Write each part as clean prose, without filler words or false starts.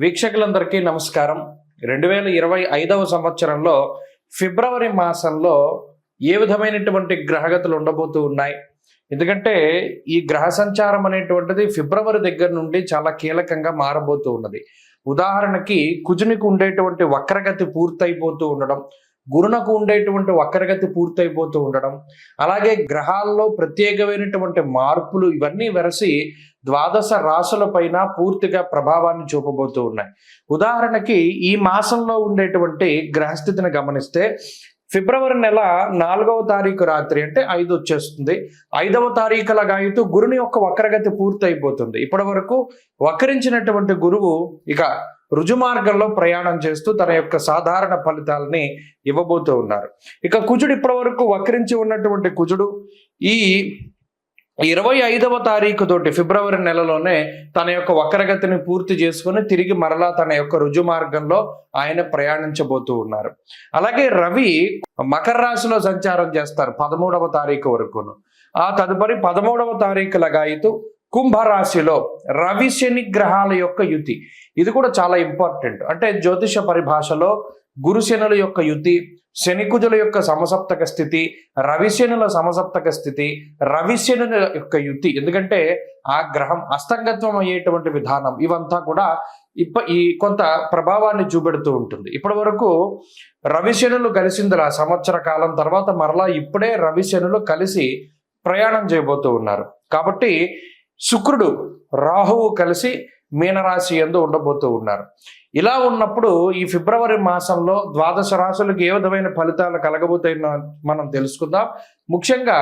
వీక్షకులందరికీ నమస్కారం. 2025వ సంవత్సరంలో ఫిబ్రవరి మాసంలో ఏ విధమైనటువంటి గ్రహగతులు ఉండబోతూ ఉన్నాయి? ఎందుకంటే ఈ గ్రహ సంచారం అనేటువంటిది ఫిబ్రవరి దగ్గర నుండి చాలా కీలకంగా మారబోతూ ఉన్నది. ఉదాహరణకి కుజునికి ఉండేటువంటి వక్రగతి పూర్తయిపోతూ ఉండడం, గురునకు ఉండేటువంటి వక్రగతి పూర్తయిపోతూ ఉండడం, అలాగే గ్రహాల్లో ప్రత్యేకమైనటువంటి మార్పులు ఇవన్నీ వెరసి ద్వాదశ రాశుల పైన పూర్తిగా ప్రభావాన్ని చూపబోతూ ఉన్నాయి. ఉదాహరణకి ఈ మాసంలో ఉండేటువంటి గ్రహస్థితిని గమనిస్తే ఫిబ్రవరి నెల 4వ తారీఖు రాత్రి అంటే 5 వచ్చేస్తుంది. 5వ తారీఖుల గాయతూ గురుని యొక్క వక్రగతి పూర్తయిపోతుంది. ఇప్పటి వరకు వక్రించినటువంటి గురువు ఇక రుజుమార్గంలో ప్రయాణం చేస్తూ తన యొక్క సాధారణ ఫలితాలని ఇవ్వబోతూ ఉన్నారు. ఇక కుజుడు ఇప్పటి వరకు వక్రించి ఉన్నటువంటి కుజుడు ఈ 25వ తారీఖు తోటి ఫిబ్రవరి నెలలోనే తన యొక్క వక్రగతిని పూర్తి చేసుకుని తిరిగి మరలా తన యొక్క రుజు మార్గంలో ఆయన ప్రయాణించబోతూ ఉన్నారు. అలాగే రవి మకర రాశిలో సంచారం చేస్తారు 13వ తారీఖు వరకును. ఆ తదుపరి 13వ తారీఖు లగాయితూ కుంభరాశిలో రవి శని గ్రహాల యొక్క యుతి. ఇది కూడా చాలా ఇంపార్టెంట్. అంటే జ్యోతిష పరిభాషలో గురుశనుల యొక్క యుతి, శనికుజుల యొక్క సమసప్తక స్థితి, రవిశనుల సమసప్తక స్థితి, రవిశనుల యొక్క యుతి. ఎందుకంటే ఆ గ్రహం అస్తంగత్వం అయ్యేటువంటి విధానం ఇవంతా కూడా ఈ కొంత ప్రభావాన్ని చూపెడుతూ ఉంటుంది. ఇప్పటి వరకు రవిశనులు కలిసిందిలా సంవత్సర కాలం తర్వాత మరలా ఇప్పుడే రవిశనులు కలిసి ప్రయాణం చేయబోతూ ఉన్నారు. కాబట్టి శుక్రుడు రాహువు కలిసి మీనరాశి యందు ఉండబోతూ ఉన్నారు. ఇలా ఉన్నప్పుడు ఈ ఫిబ్రవరి మాసంలో ద్వాదశ రాశులకు ఏ విధమైన ఫలితాలు కలగబోతాయో మనం తెలుసుకుందాం. ముఖ్యంగా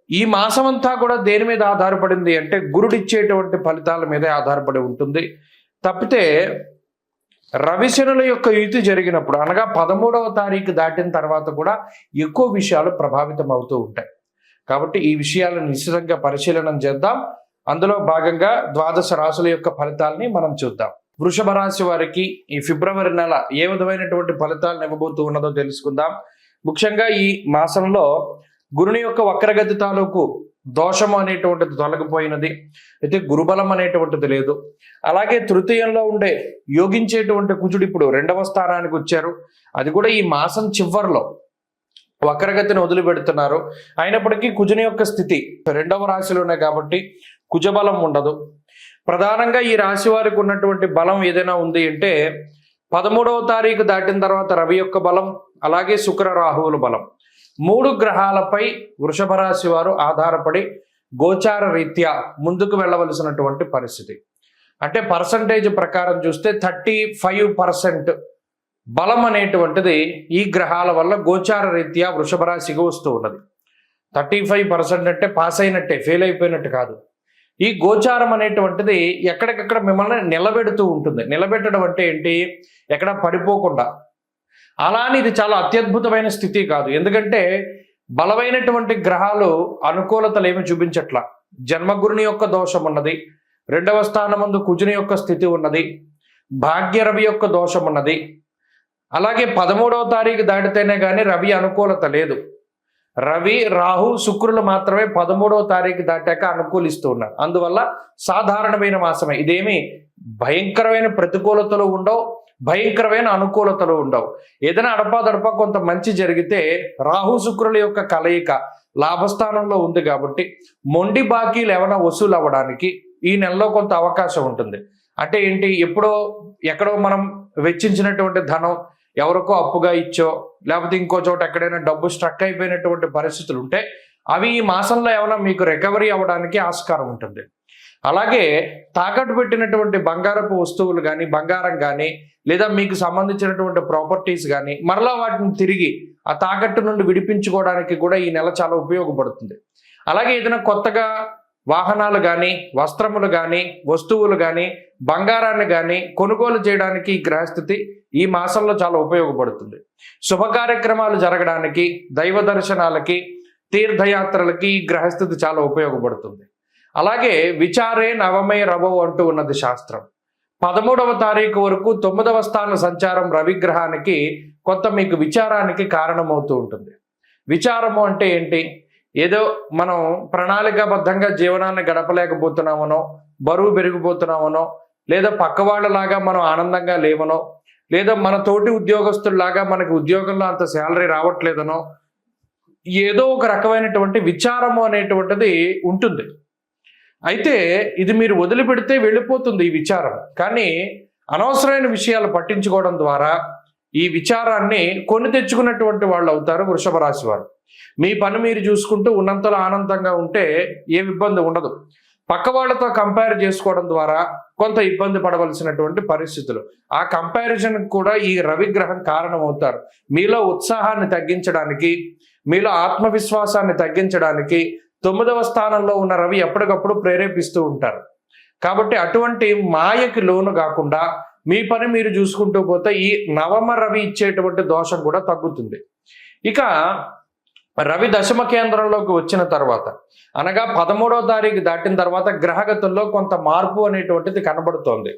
ఈ మాసం అంతా కూడా దేని మీద ఆధారపడింది అంటే గురుడిచ్చేటువంటి ఫలితాల మీదే ఆధారపడి ఉంటుంది. తప్పితే రవిశనుల యొక్క యుతి జరిగినప్పుడు అనగా 13వ తారీఖు దాటిన తర్వాత కూడా ఎక్కువ విషయాలు ప్రభావితం అవుతూ ఉంటాయి. కాబట్టి ఈ విషయాలను నిశ్చితంగా పరిశీలన చేద్దాం. అందులో భాగంగా ద్వాదశ రాశుల యొక్క ఫలితాలని మనం చూద్దాం. వృషభ రాశి వారికి ఈ ఫిబ్రవరి నెల ఏ విధమైనటువంటి ఫలితాలను ఇవ్వబోతూ ఉన్నదో తెలుసుకుందాం. ముఖ్యంగా ఈ మాసంలో గురుని యొక్క వక్రగతి తాలూకు దోషము అనేటువంటిది తొలగిపోయినది. అయితే గురుబలం అనేటువంటిది లేదు. అలాగే తృతీయంలో ఉండే యోగించేటువంటి కుజుడు ఇప్పుడు 2వ స్థానానికి వచ్చారు. అది కూడా ఈ మాసం చివరిలో వక్రగతిని వదిలిపెడుతున్నారు. అయినప్పటికీ కుజుని యొక్క స్థితి 2వ రాశిలోనే కాబట్టి కుజబలం ఉండదు. ప్రధానంగా ఈ రాశి వారికి ఉన్నటువంటి బలం ఏదైనా ఉంది అంటే 13వ తారీఖు దాటిన తర్వాత రవి యొక్క బలం, అలాగే శుక్ర రాహువుల బలం, 3 గ్రహాలపై వృషభ రాశి వారు ఆధారపడి గోచార రీత్యా ముందుకు వెళ్ళవలసినటువంటి పరిస్థితి. అంటే పర్సంటేజ్ ప్రకారం చూస్తే 35% బలం అనేటువంటిది ఈ గ్రహాల వల్ల గోచార రీత్యా వృషభ రాశికి వస్తూ ఉన్నది. 35% అంటే పాస్ అయినట్టే, ఫెయిల్ అయిపోయినట్టు కాదు. ఈ గోచారం అనేటువంటిది ఎక్కడికక్కడ మిమ్మల్ని నిలబెడుతూ ఉంటుంది. నిలబెట్టడం అంటే ఏంటి? ఎక్కడ పడిపోకుండా. అలా అని ఇది చాలా అత్యద్భుతమైన స్థితి కాదు. ఎందుకంటే బలమైనటువంటి గ్రహాలు అనుకూలతలు ఏమి చూపించట్లా. జన్మగురుని యొక్క దోషం ఉన్నది, 2వ స్థానమందు కుజుని యొక్క స్థితి ఉన్నది, భాగ్యరవి యొక్క దోషం ఉన్నది. అలాగే 13వ తారీఖు దాటితేనే కానీ రవి అనుకూలత లేదు. రవి రాహు శుక్రులు మాత్రమే 13వ తారీఖు దాటాక అనుకూలిస్తూ ఉన్నారు. అందువల్ల సాధారణమైన మాసమే. ఇదేమి భయంకరమైన ప్రతికూలతలు ఉండవు, భయంకరమైన అనుకూలతలు ఉండవు. ఏదైనా అడపాదడపా కొంత మంచి జరిగితే రాహు శుక్రుల యొక్క కలయిక లాభస్థానంలో ఉంది కాబట్టి మొండి బాకీలు ఏమైనా వసూలు అవ్వడానికి ఈ నెలలో కొంత అవకాశం ఉంటుంది. అంటే ఏంటి? ఎక్కడో మనం వెచ్చించినటువంటి ధనం ఎవరికో అప్పుగా ఇచ్చో లేకపోతే ఇంకో చోట ఎక్కడైనా డబ్బు స్ట్రక్ అయిపోయినటువంటి పరిస్థితులు ఉంటే అవి ఈ మాసంలో ఏమైనా మీకు రికవరీ అవ్వడానికి ఆస్కారం ఉంటుంది. అలాగే తాకట్టు పెట్టినటువంటి బంగారపు వస్తువులు కానీ, బంగారం కానీ, లేదా మీకు సంబంధించినటువంటి ప్రాపర్టీస్ కానీ మరలా వాటిని తిరిగి ఆ తాకట్టు నుండి విడిపించుకోవడానికి కూడా ఈ నెల చాలా ఉపయోగపడుతుంది. అలాగే ఏదైనా కొత్తగా వాహనాలు కానీ, వస్త్రములు కానీ, వస్తువులు కానీ, బంగారాన్ని కానీ కొనుగోలు చేయడానికి ఈ గ్రహస్థితి ఈ మాసంలో చాలా ఉపయోగపడుతుంది. శుభ కార్యక్రమాలు జరగడానికి, దైవ దర్శనాలకి, తీర్థయాత్రలకి ఈ గ్రహస్థితి చాలా ఉపయోగపడుతుంది. అలాగే విచారే నవమే రవో అంటూ ఉన్నది శాస్త్రం. 13వ తారీఖు వరకు 9వ స్థాన సంచారం రవిగ్రహానికి కొంత మీకు విచారానికి కారణమవుతూ ఉంటుంది. విచారము అంటే ఏంటి? ఏదో మనం ప్రణాళికాబద్ధంగా జీవనాన్ని గడపలేకపోతున్నామనో, బరువు పెరిగిపోతున్నామనో, లేదా పక్క వాళ్ళలాగా మనం ఆనందంగా లేవనో, లేదా మన తోటి ఉద్యోగస్తుల్లాగా మనకి ఉద్యోగంలో అంత శాలరీ రావట్లేదనో, ఏదో ఒక రకమైనటువంటి విచారము అనేటువంటిది ఉంటుంది. అయితే ఇది మీరు వదిలిపెడితే వెళ్ళిపోతుంది ఈ విచారం. కానీ అనవసరమైన విషయాలు పట్టించుకోవడం ద్వారా ఈ విచారాన్ని కొని తెచ్చుకున్నటువంటి వాళ్ళు అవుతారు వృషభ రాశి వారు. మీ పని మీరు చూసుకుంటూ ఉన్నంతలో ఆనందంగా ఉంటే ఏ ఇబ్బంది ఉండదు. పక్క వాళ్ళతో కంపేర్ చేసుకోవడం ద్వారా కొంత ఇబ్బంది పడవలసినటువంటి పరిస్థితులు. ఆ కంపారిజన్ కూడా ఈ రవిగ్రహం కారణమవుతారు. మీలో ఉత్సాహాన్ని తగ్గించడానికి, మీలో ఆత్మవిశ్వాసాన్ని తగ్గించడానికి 9వ స్థానంలో ఉన్న రవి ఎప్పటికప్పుడు ప్రేరేపిస్తూ ఉంటారు. కాబట్టి అటువంటి మాయకి లోను కాకుండా మీ పని మీరు చూసుకుంటూ పోతే ఈ నవమ రవి ఇచ్చేటువంటి దోషం కూడా తగ్గుతుంది. ఇక రవి దశమ కేంద్రంలోకి వచ్చిన తర్వాత, అనగా 13వ తారీఖు దాటిన తర్వాత గ్రహగతుల్లో కొంత మార్పు అనేటువంటిది కనబడుతోంది.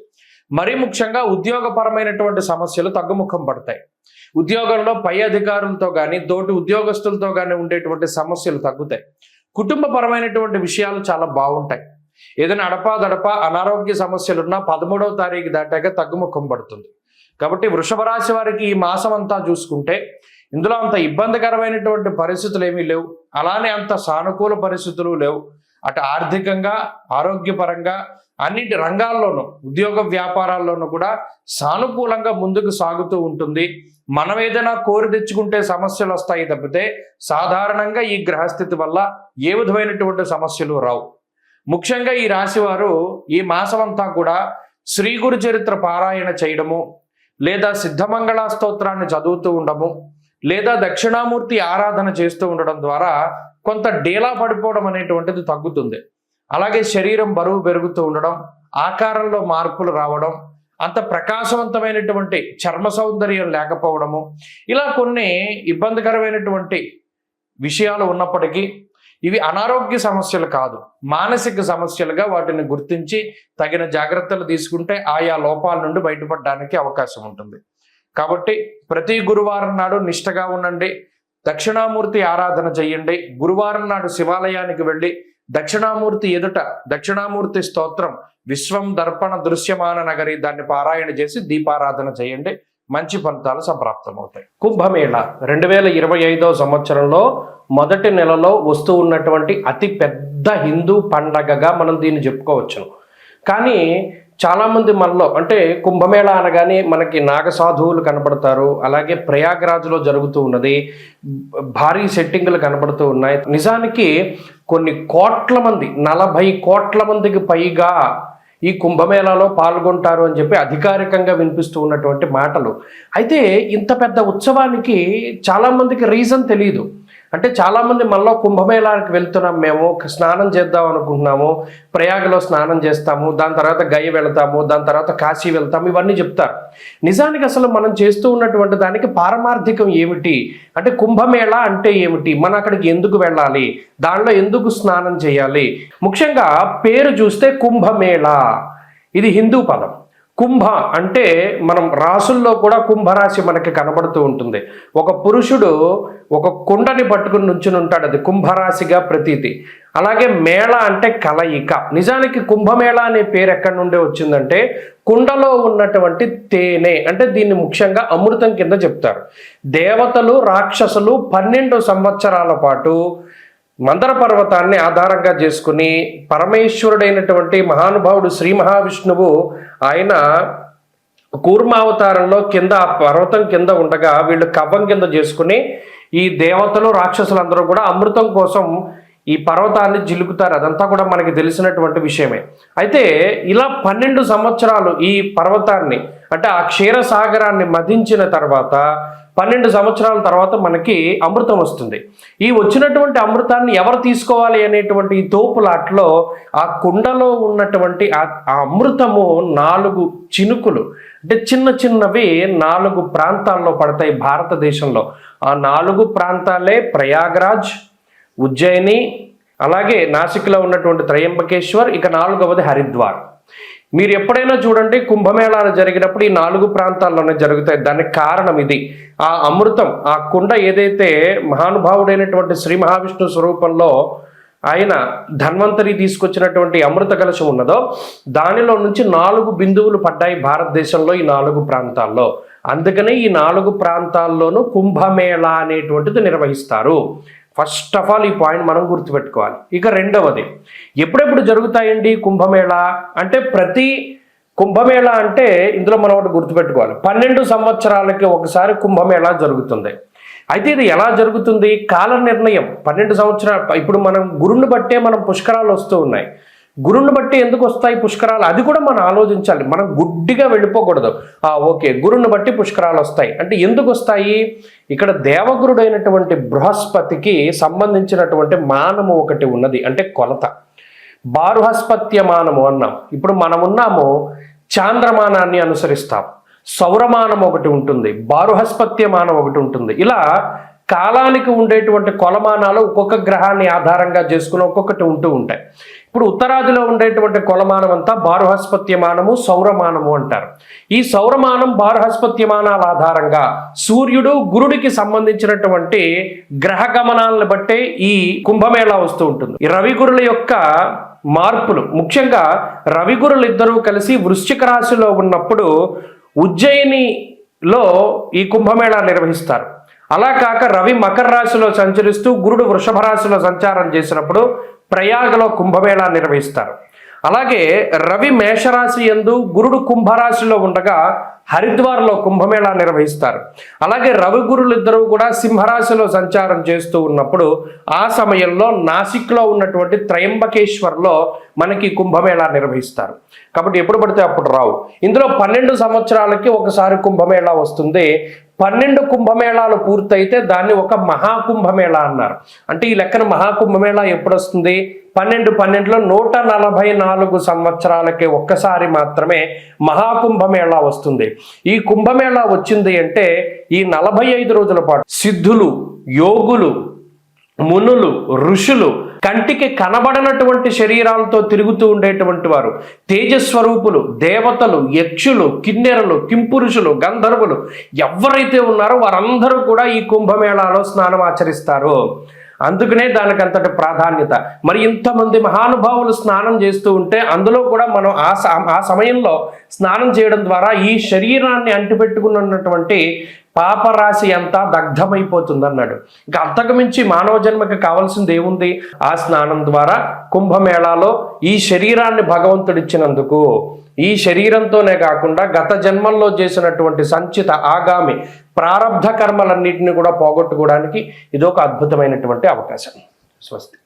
మరీ ముఖ్యంగా ఉద్యోగపరమైనటువంటి సమస్యలు తగ్గుముఖం పడతాయి. ఉద్యోగంలో పై అధికారులతో కానీ తోటి ఉద్యోగస్తులతో కానీ ఉండేటువంటి సమస్యలు తగ్గుతాయి. కుటుంబపరమైనటువంటి విషయాలు చాలా బాగుంటాయి. ఏదైనా అడపాదడప అనారోగ్య సమస్యలున్నా 13వ తారీఖు దాటాక తగ్గుముఖం పడుతుంది. కాబట్టి వృషభ రాశి వారికి ఈ మాసం అంతా చూసుకుంటే ఇందులో అంత ఇబ్బందికరమైనటువంటి పరిస్థితులు ఏమీ లేవు, అలానే అంత సానుకూల పరిస్థితులు లేవు. అటు ఆర్థికంగా, ఆరోగ్యపరంగా, అన్నిటి రంగాల్లోనూ, ఉద్యోగ వ్యాపారాల్లోనూ కూడా సానుకూలంగా ముందుకు సాగుతూ ఉంటుంది. మనం ఏదైనా కోరి తెచ్చుకుంటే సమస్యలు వస్తాయి తప్పితే సాధారణంగా ఈ గ్రహస్థితి వల్ల ఏ విధమైనటువంటి సమస్యలు రావు. ముఖ్యంగా ఈ రాశి వారు ఈ మాసమంతా కూడా శ్రీ గురు చరిత్ర పారాయణ చేయడము, లేదా సిద్ధమంగళ స్తోత్రాన్ని చదువుతూ ఉండము, లేదా దక్షిణామూర్తి ఆరాధన చేస్తూ ఉండడం ద్వారా కొంత డేలా పడిపోవడం అనేటువంటిది తగ్గుతుంది. అలాగే శరీరం బరువు పెరుగుతూ ఉండడం, ఆకారంలో మార్పులు రావడం, అంత ప్రకాశవంతమైనటువంటి చర్మ సౌందర్యం లేకపోవడము, ఇలా కొన్ని ఇబ్బందికరమైనటువంటి విషయాలు ఉన్నప్పటికీ ఇవి అనారోగ్య సమస్యలు కాదు, మానసిక సమస్యలుగా వాటిని గుర్తించి తగిన జాగ్రత్తలు తీసుకుంటే ఆయా లోపాల నుండి బయటపడడానికి అవకాశం ఉంటుంది. కాబట్టి ప్రతి గురువారం నాడు నిష్టగా ఉండండి, దక్షిణామూర్తి ఆరాధన చేయండి. గురువారం నాడు శివాలయానికి వెళ్ళి దక్షిణామూర్తి ఎదుట దక్షిణామూర్తి స్తోత్రం విశ్వం దర్పణ దృశ్యమాన నగరి దాన్ని పారాయణ చేసి దీపారాధన చేయండి. మంచి ఫలితాలు సంప్రాప్తమవుతాయి. కుంభమేళ 2025వ సంవత్సరంలో మొదటి నెలలో వస్తూ ఉన్నటువంటి అతి పెద్ద హిందూ పండగగా మనం దీన్ని చెప్పుకోవచ్చును. కానీ చాలామంది మనలో, అంటే కుంభమేళ అనగానే మనకి నాగసాధువులు కనపడతారు, అలాగే ప్రయాగ్రాజ్లో జరుగుతూ ఉన్నది, భారీ సెట్టింగులు కనపడుతూ ఉన్నాయి. నిజానికి కొన్ని కోట్ల మంది, 40 కోట్ల మందికి పైగా ఈ కుంభమేళాలో పాల్గొంటారు అని చెప్పి అధికారికంగా వినిపిస్తూ ఉన్నటువంటి మాటలు. అయితే ఇంత పెద్ద ఉత్సవానికి చాలామందికి రీజన్ తెలియదు. అంటే చాలామంది మనలో కుంభమేళానికి వెళ్తున్నాం, మేము స్నానం చేద్దాం అనుకుంటున్నాము, ప్రయాగలో స్నానం చేస్తాము, దాని తర్వాత గయ వెళ్తాము, దాని తర్వాత కాశీ వెళ్తాము, ఇవన్నీ చెప్తారు. నిజానికి అసలు మనం చేస్తూ ఉన్నటువంటి దానికి పారమార్థికం ఏమిటి, అంటే కుంభమేళ అంటే ఏమిటి, మనం అక్కడికి ఎందుకు వెళ్ళాలి, దానిలో ఎందుకు స్నానం చేయాలి. ముఖ్యంగా పేరు చూస్తే కుంభమేళ, ఇది హిందూ పదం. కుంభ అంటే మనం రాసుల్లో కూడా కుంభరాశి మనకి కనబడుతూ ఉంటుంది. ఒక పురుషుడు ఒక కుండని పట్టుకుని నుంచుని ఉంటాడు, అది కుంభరాశిగా ప్రతీతి. అలాగే మేళ అంటే కలయిక. నిజానికి కుంభమేళ అనే పేరు ఎక్కడి నుండి వచ్చిందంటే కుండలో ఉన్నటువంటి తేనె, అంటే దీన్ని ముఖ్యంగా అమృతం కింద చెప్తారు. దేవతలు రాక్షసులు 12 సంవత్సరాల పాటు మందర పర్వతాన్ని ఆధారంగా చేసుకుని పరమేశ్వరుడైనటువంటి మహానుభావుడు శ్రీ మహావిష్ణువు ఆయన కూర్మావతారంలో కింద ఆ పర్వతం కింద ఉండగా వీళ్ళు కవ్వం కింద చేసుకుని ఈ దేవతలు రాక్షసులందరూ కూడా అమృతం కోసం ఈ పర్వతాన్ని జిలుకుతారు. అదంతా కూడా మనకి తెలిసినటువంటి విషయమే. అయితే ఇలా 12 సంవత్సరాలు ఈ పర్వతాన్ని, అంటే ఆ క్షీరసాగరాన్ని మధించిన తర్వాత 12 సంవత్సరాల తర్వాత మనకి అమృతం వస్తుంది. ఈ వచ్చినటువంటి అమృతాన్ని ఎవరు తీసుకోవాలి అనేటువంటి ఈ తోపులాట్లో ఆ కుండలో ఉన్నటువంటి ఆ అమృతము 4 చినుకులు, అంటే చిన్న చిన్నవి 4 ప్రాంతాల్లో పడతాయి భారతదేశంలో. ఆ 4 ప్రాంతాలే ప్రయాగ్రాజ్, ఉజ్జయిని, అలాగే నాసిక్లో ఉన్నటువంటి త్రయంబకేశ్వర్, ఇక 4వది హరిద్వార్. మీరు ఎప్పుడైనా చూడండి కుంభమేళాలు జరిగినప్పుడు ఈ 4 ప్రాంతాల్లోనే జరుగుతాయి. దానికి కారణం ఇది. ఆ అమృతం, ఆ కుండ ఏదైతే మహానుభావుడైనటువంటి శ్రీ మహావిష్ణు స్వరూపంలో ఆయన ధన్వంతరి తీసుకొచ్చినటువంటి అమృత కలశం ఉన్నదో దానిలో నుంచి 4 బిందువులు పడ్డాయి భారతదేశంలో ఈ 4 ప్రాంతాల్లో. అందుకనే ఈ 4 ప్రాంతాల్లోనూ కుంభమేళా అనేటువంటిది నిర్వహిస్తారు. ఫస్ట్ ఆఫ్ ఆల్ ఈ పాయింట్ మనం గుర్తుపెట్టుకోవాలి. ఇక రెండవది, ఎప్పుడెప్పుడు జరుగుతాయండి కుంభమేళా అంటే, ప్రతి కుంభమేళా అంటే ఇందులో మనం ఒకటి గుర్తుపెట్టుకోవాలి, 12 సంవత్సరాలకి ఒకసారి కుంభమేళా జరుగుతుంది. అయితే ఇది ఎలా జరుగుతుంది? కాల నిర్ణయం 12 సంవత్సరాలు. ఇప్పుడు మనం గురుని బట్టే మనం పుష్కరాలు వస్తూ ఉన్నాయి. గురుని బట్టి ఎందుకు వస్తాయి పుష్కరాలు? అది కూడా మనం ఆలోచించాలి. మనం గుడ్డిగా వెళ్ళిపోకూడదు. ఓకే, గురుని బట్టి పుష్కరాలు వస్తాయి అంటే ఎందుకు వస్తాయి? ఇక్కడ దేవగురుడైనటువంటి బృహస్పతికి సంబంధించినటువంటి మానము ఒకటి ఉన్నది, అంటే కొలత. బారుహస్పత్య మానము అన్నాం. ఇప్పుడు మనం ఉన్నాము చాంద్రమానాన్ని అనుసరిస్తాం. సౌరమానం ఒకటి ఉంటుంది, బారుహస్పత్యమానం ఒకటి ఉంటుంది. ఇలా కాలానికి ఉండేటువంటి కొలమానాలు ఒక్కొక్క గ్రహాన్ని ఆధారంగా చేసుకుని ఒక్కొక్కటి ఉంటూ ఉంటాయి. ఇప్పుడు ఉత్తరాదిలో ఉండేటువంటి కొలమానం అంతా బారుహస్పత్యమానము, సౌరమానము అంటారు. ఈ సౌరమానం, బారుహస్పత్యమానాల ఆధారంగా సూర్యుడు గురుడికి సంబంధించినటువంటి గ్రహ గమనాలను బట్టే ఈ కుంభమేళా వస్తూ ఉంటుంది. ఈ రవిగురుల యొక్క మార్పులు, ముఖ్యంగా రవిగురులు ఇద్దరూ కలిసి వృశ్చిక రాశిలో ఉన్నప్పుడు ఉజ్జయినిలో ఈ కుంభమేళా నిర్వహిస్తారు. అలా కాక రవి మకర రాశిలో సంచరిస్తూ గురుడు వృషభ రాశిలో సంచారం చేసినప్పుడు ప్రయాగలో కుంభమేళా నిర్వహిస్తారు. అలాగే రవి మేషరాశి యందు గురుడు కుంభరాశిలో ఉండగా హరిద్వార్లో కుంభమేళా నిర్వహిస్తారు. అలాగే రవి గురులు ఇద్దరు కూడా సింహరాశిలో సంచారం చేస్తూ ఉన్నప్పుడు ఆ సమయంలో నాసిక్లో ఉన్నటువంటి త్రయంబకేశ్వర్లో మనకి కుంభమేళా నిర్వహిస్తారు. కాబట్టి ఎప్పుడు పడితే అప్పుడు రావు. ఇందులో 12 సంవత్సరాలకి ఒకసారి కుంభమేళా వస్తుంది. 12 కుంభమేళాలు పూర్తయితే దాన్ని ఒక మహాకుంభమేళా అన్నారు. అంటే ఈ లెక్కన మహాకుంభమేళా ఎప్పుడు వస్తుంది? 12లో 144 సంవత్సరాలకి ఒక్కసారి మాత్రమే మహాకుంభమేళా వస్తుంది. ఈ కుంభమేళా వచ్చింది అంటే ఈ 45 రోజుల పాటు సిద్ధులు, యోగులు, మునులు, ఋషులు, కంటికి కనబడనటువంటి శరీరాలతో తిరుగుతూ ఉండేటువంటి వారు, తేజస్వరూపులు, దేవతలు, యక్షులు, కిన్నెరలు, కింపురుషులు, గంధర్వులు ఎవరైతే ఉన్నారో వారందరూ కూడా ఈ కుంభమేళాలో స్నానం ఆచరిస్తారు. అందుకనే దానికి అంతటి ప్రాధాన్యత. మరి ఇంతమంది మహానుభావులు స్నానం చేస్తూ ఉంటే అందులో కూడా మనం ఆ సమయంలో స్నానం చేయడం ద్వారా ఈ శరీరాన్ని అంటిపెట్టుకున్నటువంటి పాపరాశి అంతా దగ్ధమైపోతుంది అన్నాడు. ఇంకా అంతకు మించి మానవ జన్మకి కావాల్సింది ఏముంది? ఆ స్నానం ద్వారా కుంభమేళాలో ఈ శరీరాన్ని భగవంతుడిచ్చినందుకు, ఈ శరీరంతోనే కాకుండా గత జన్మల్లో చేసినటువంటి సంచిత ఆగామి ప్రారబ్ధ కర్మలన్నింటినీ కూడా పోగొట్టుకోవడానికి ఇదొక అద్భుతమైనటువంటి అవకాశం. స్వస్తి.